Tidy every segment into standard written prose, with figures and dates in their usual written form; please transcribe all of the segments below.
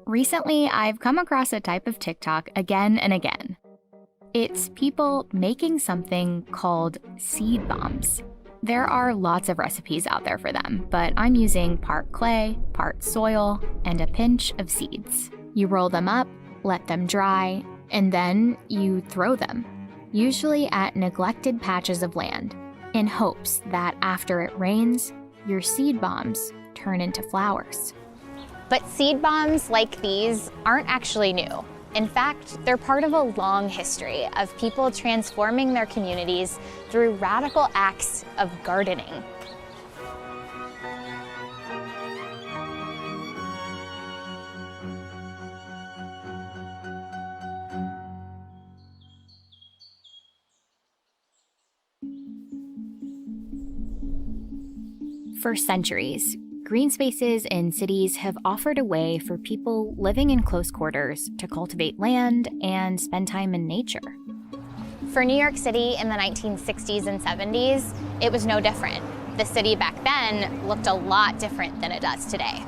Recently, I've come across a type of TikTok again and again. It's people making something called seed bombs. There are lots of recipes out there for them, but I'm using part clay, part soil, and a pinch of seeds. You roll them up, let them dry, and then you throw them, usually at neglected patches of land, in hopes that after it rains, your seed bombs turn into flowers. But seed bombs like these aren't actually new. In fact, they're part of a long history of people transforming their communities through radical acts of gardening. For centuries, green spaces in cities have offered a way for people living in close quarters to cultivate land and spend time in nature. For New York City in the 1960s and 70s, it was no different. The city back then looked a lot different than it does today.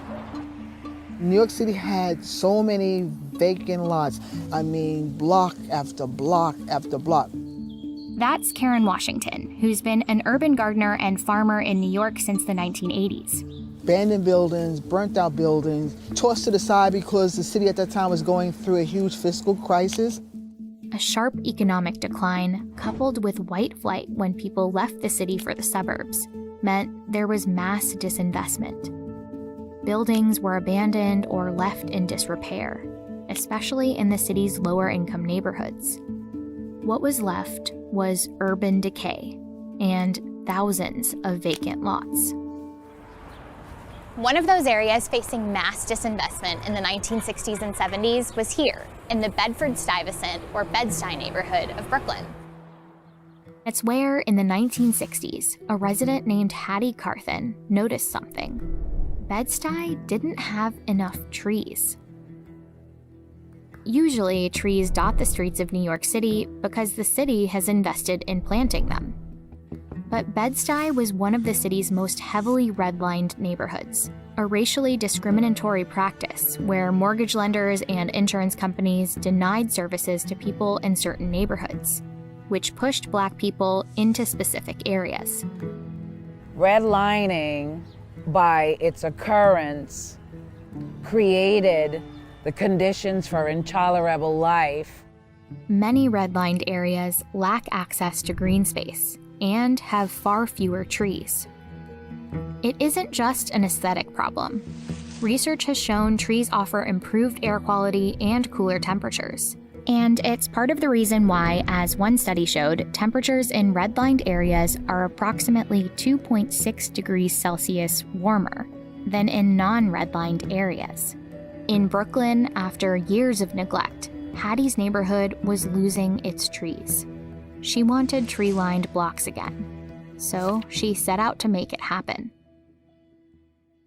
New York City had so many vacant lots. I mean, block after block after block. That's Karen Washington, who's been an urban gardener and farmer in New York since the 1980s. Abandoned buildings, burnt out buildings, tossed to the side because the city at that time was going through a huge fiscal crisis. A sharp economic decline, coupled with white flight when people left the city for the suburbs, meant there was mass disinvestment. Buildings were abandoned or left in disrepair, especially in the city's lower-income neighborhoods. What was left was urban decay and thousands of vacant lots. One of those areas facing mass disinvestment in the 1960s and 70s was here, in the Bedford-Stuyvesant or Bed-Stuy neighborhood of Brooklyn. It's where, in the 1960s, a resident named Hattie Carthen noticed something. Bed-Stuy didn't have enough trees. Usually, trees dot the streets of New York City because the city has invested in planting them. But Bed-Stuy was one of the city's most heavily redlined neighborhoods, a racially discriminatory practice where mortgage lenders and insurance companies denied services to people in certain neighborhoods, which pushed Black people into specific areas. Redlining, by its occurrence, created the conditions for intolerable life. Many redlined areas lack access to green space and have far fewer trees. It isn't just an aesthetic problem. Research has shown trees offer improved air quality and cooler temperatures. And it's part of the reason why, as one study showed, temperatures in redlined areas are approximately 2.6 degrees Celsius warmer than in non-redlined areas. In Brooklyn, after years of neglect, Hattie's neighborhood was losing its trees. She wanted tree-lined blocks again, so she set out to make it happen.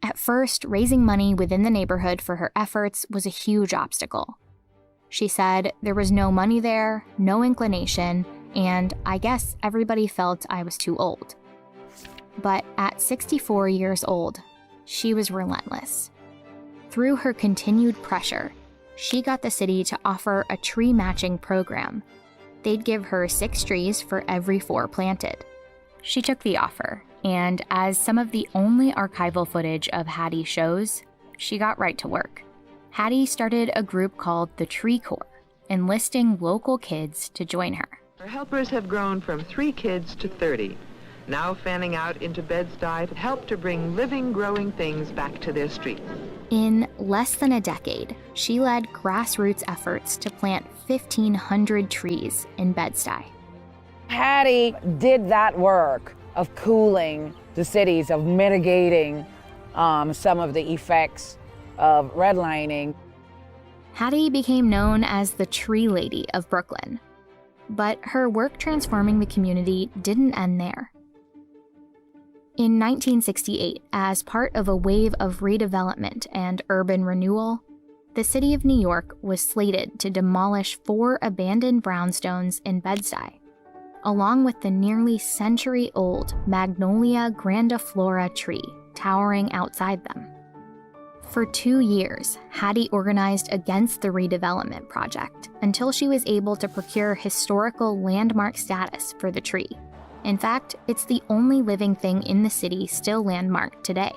At first, raising money within the neighborhood for her efforts was a huge obstacle. She said there was no money there, no inclination, and I guess everybody felt I was too old. But at 64 years old, she was relentless. Through her continued pressure, she got the city to offer a tree matching program. They'd give her 6 trees for every 4 planted. She took the offer, and as some of the only archival footage of Hattie shows, she got right to work. Hattie started a group called the Tree Corps, enlisting local kids to join her. Our helpers have grown from 3 kids to 30, now fanning out into Bed-Stuy to help to bring living, growing things back to their streets. In less than a decade, she led grassroots efforts to plant 1,500 trees in Bed-Stuy. Hattie did that work of cooling the cities, of mitigating some of the effects of redlining. Hattie became known as the Tree Lady of Brooklyn. But her work transforming the community didn't end there. In 1968, as part of a wave of redevelopment and urban renewal, the city of New York was slated to demolish 4 abandoned brownstones in Bed-Stuy, along with the nearly century-old Magnolia grandiflora tree towering outside them. For 2 years, Hattie organized against the redevelopment project until she was able to procure historical landmark status for the tree. In fact, it's the only living thing in the city still landmarked today.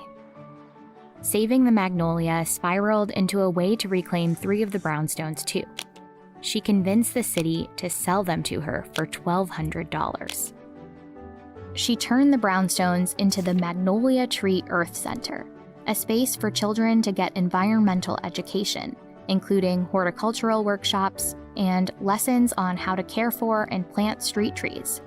Saving the magnolia spiraled into a way to reclaim 3 of the brownstones too. She convinced the city to sell them to her for $1,200. She turned the brownstones into the Magnolia Tree Earth Center, a space for children to get environmental education, including horticultural workshops and lessons on how to care for and plant street trees.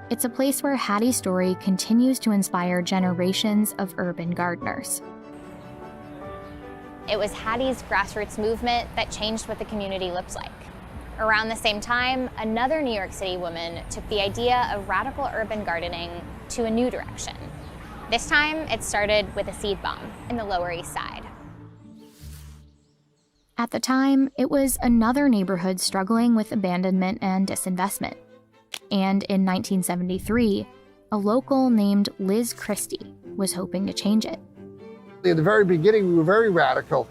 It's a place where Hattie's story continues to inspire generations of urban gardeners. It was Hattie's grassroots movement that changed what the community looked like. Around the same time, another New York City woman took the idea of radical urban gardening to a new direction. This time, it started with a seed bomb in the Lower East Side. At the time, it was another neighborhood struggling with abandonment and disinvestment. And in 1973, a local named Liz Christie was hoping to change it. In the very beginning, we were very radical.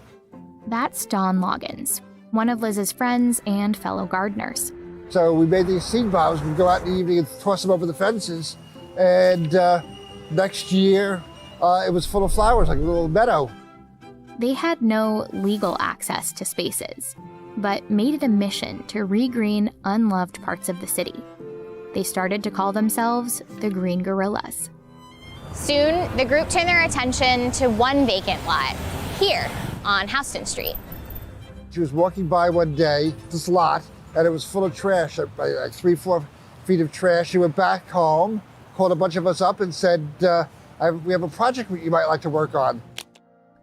That's Don Loggins, one of Liz's friends and fellow gardeners. So we made these seed bombs. We'd go out in the evening and toss them over the fences. And next year, it was full of flowers, like a little meadow. They had no legal access to spaces, but made it a mission to regreen unloved parts of the city. They started to call themselves the Green Guerrillas. Soon, the group turned their attention to one vacant lot, here on Houston Street. She was walking by one day, this lot, and it was full of trash, like 3-4 feet of trash. She went back home, called a bunch of us up and said, we have a project you might like to work on.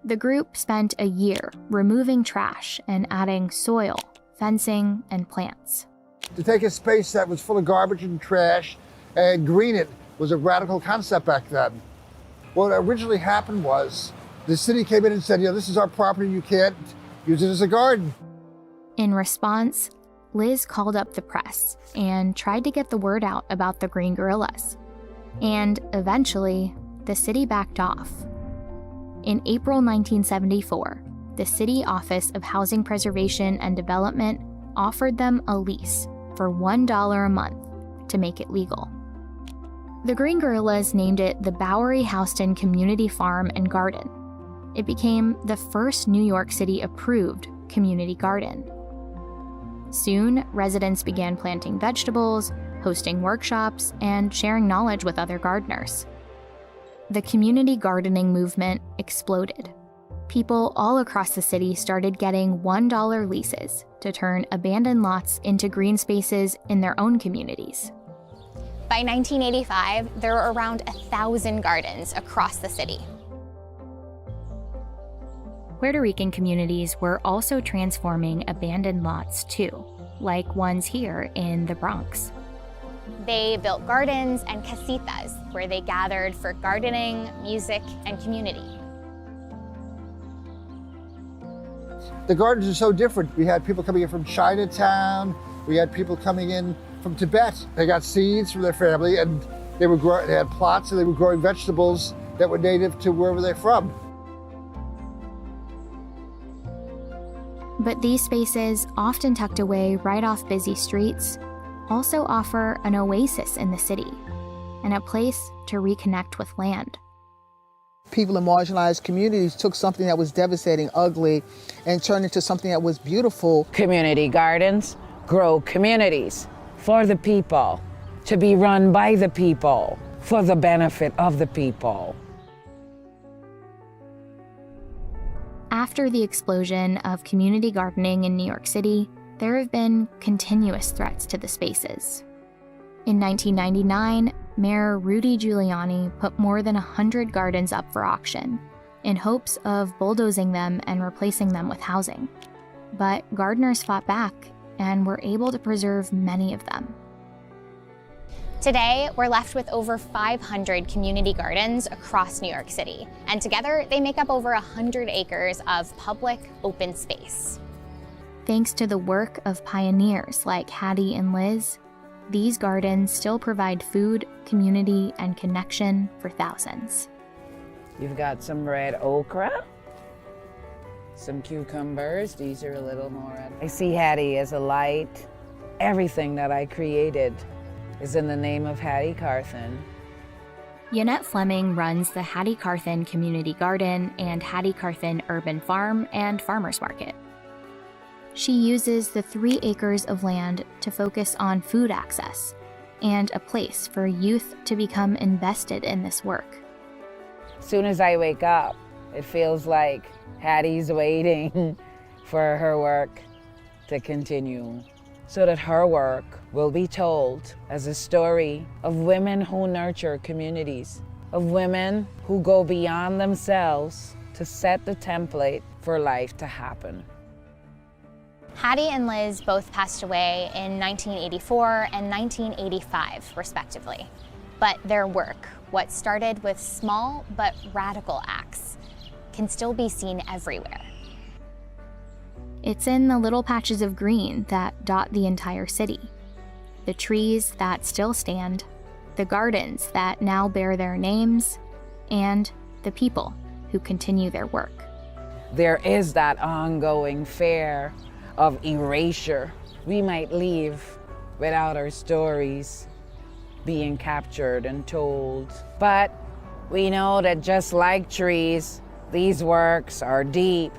The group spent a year removing trash and adding soil, fencing, and plants. To take a space that was full of garbage and trash and green it was a radical concept back then. What originally happened was the city came in and said, this is our property, you can't use it as a garden. In response, Liz called up the press and tried to get the word out about the Green Guerrillas. And eventually, the city backed off. In April 1974, the City Office of Housing Preservation and Development offered them a lease for $1 a month to make it legal. The Green Guerrillas named it the Bowery Houston Community Farm and Garden. It became the first New York City approved community garden. Soon, residents began planting vegetables, hosting workshops, and sharing knowledge with other gardeners. The community gardening movement exploded. People all across the city started getting $1 leases to turn abandoned lots into green spaces in their own communities. By 1985, there were around 1,000 gardens across the city. Puerto Rican communities were also transforming abandoned lots too, like ones here in the Bronx. They built gardens and casitas where they gathered for gardening, music, and community. The gardens are so different. We had people coming in from Chinatown. We had people coming in from Tibet. They got seeds from their family and they had plots and they were growing vegetables that were native to wherever they're from. But these spaces, often tucked away right off busy streets, also offer an oasis in the city and a place to reconnect with land. People in marginalized communities took something that was devastating, ugly, and turned it into something that was beautiful. Community gardens grow communities for the people, to be run by the people, for the benefit of the people. After the explosion of community gardening in New York City, there have been continuous threats to the spaces. In 1999, Mayor Rudy Giuliani put more than 100 gardens up for auction in hopes of bulldozing them and replacing them with housing. But gardeners fought back and were able to preserve many of them. Today, we're left with over 500 community gardens across New York City, and together they make up over 100 acres of public open space. Thanks to the work of pioneers like Hattie and Liz, these gardens still provide food, community, and connection for thousands. You've got some red okra, some cucumbers. These are a little more. I see Hattie as a light. Everything that I created is in the name of Hattie Carthen. Yannette Fleming runs the Hattie Carthen Community Garden and Hattie Carthen Urban Farm and Farmers Market. She uses the 3 acres of land to focus on food access and a place for youth to become invested in this work. As soon as I wake up, it feels like Hattie's waiting for her work to continue, so that her work will be told as a story of women who nurture communities, of women who go beyond themselves to set the template for life to happen. Hattie and Liz both passed away in 1984 and 1985, respectively. But their work, what started with small but radical acts, can still be seen everywhere. It's in the little patches of green that dot the entire city, the trees that still stand, the gardens that now bear their names, and the people who continue their work. There is that ongoing fear of erasure. We might leave without our stories being captured and told. But we know that just like trees, these works are deep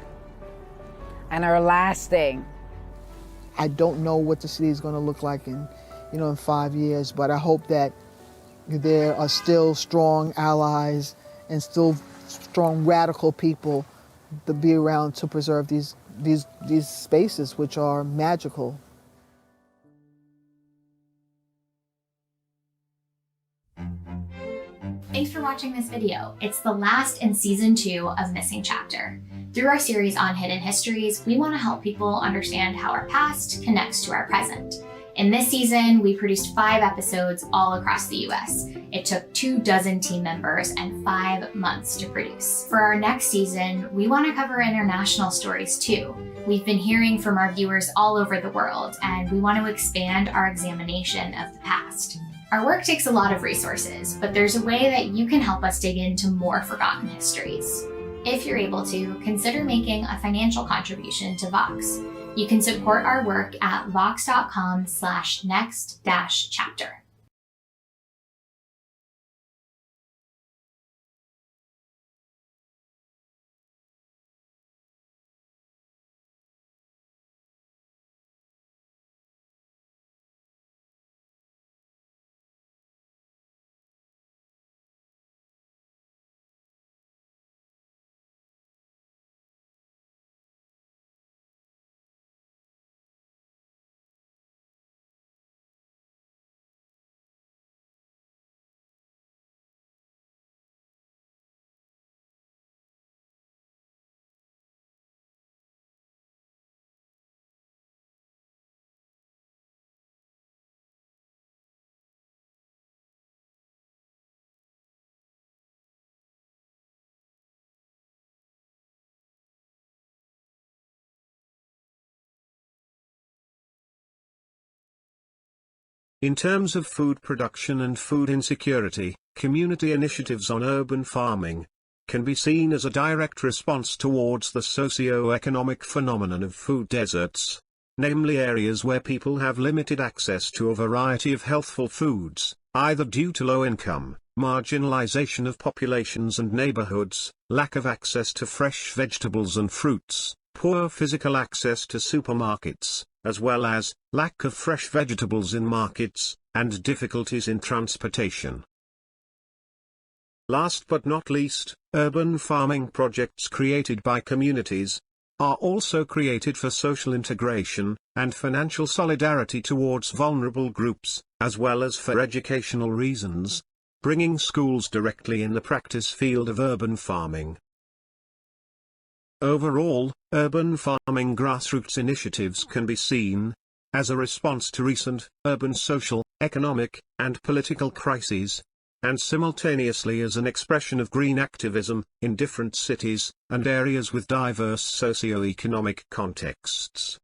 and are lasting. I don't know what the city is going to look like in 5 years, but I hope that there are still strong allies and still strong radical people to be around to preserve these spaces, which are magical. Thanks for watching this video. It's the last in season 2 of Missing Chapter. Through our series on hidden histories, we want to help people understand how our past connects to our present. In this season, we produced 5 episodes all across the US. It took 24 team members and 5 months to produce. For our next season, we want to cover international stories too. We've been hearing from our viewers all over the world, and we want to expand our examination of the past. Our work takes a lot of resources, but there's a way that you can help us dig into more forgotten histories. If you're able to, consider making a financial contribution to Vox. You can support our work at vox.com/next-chapter. In terms of food production and food insecurity, community initiatives on urban farming can be seen as a direct response towards the socio-economic phenomenon of food deserts, namely areas where people have limited access to a variety of healthful foods, either due to low income, marginalization of populations and neighborhoods, lack of access to fresh vegetables and fruits, poor physical access to supermarkets, as well as lack of fresh vegetables in markets, and difficulties in transportation. Last but not least, urban farming projects created by communities are also created for social integration and financial solidarity towards vulnerable groups, as well as for educational reasons, bringing schools directly in the practice field of urban farming. Overall, urban farming grassroots initiatives can be seen as a response to recent urban social, economic, and political crises, and simultaneously as an expression of green activism in different cities and areas with diverse socio-economic contexts.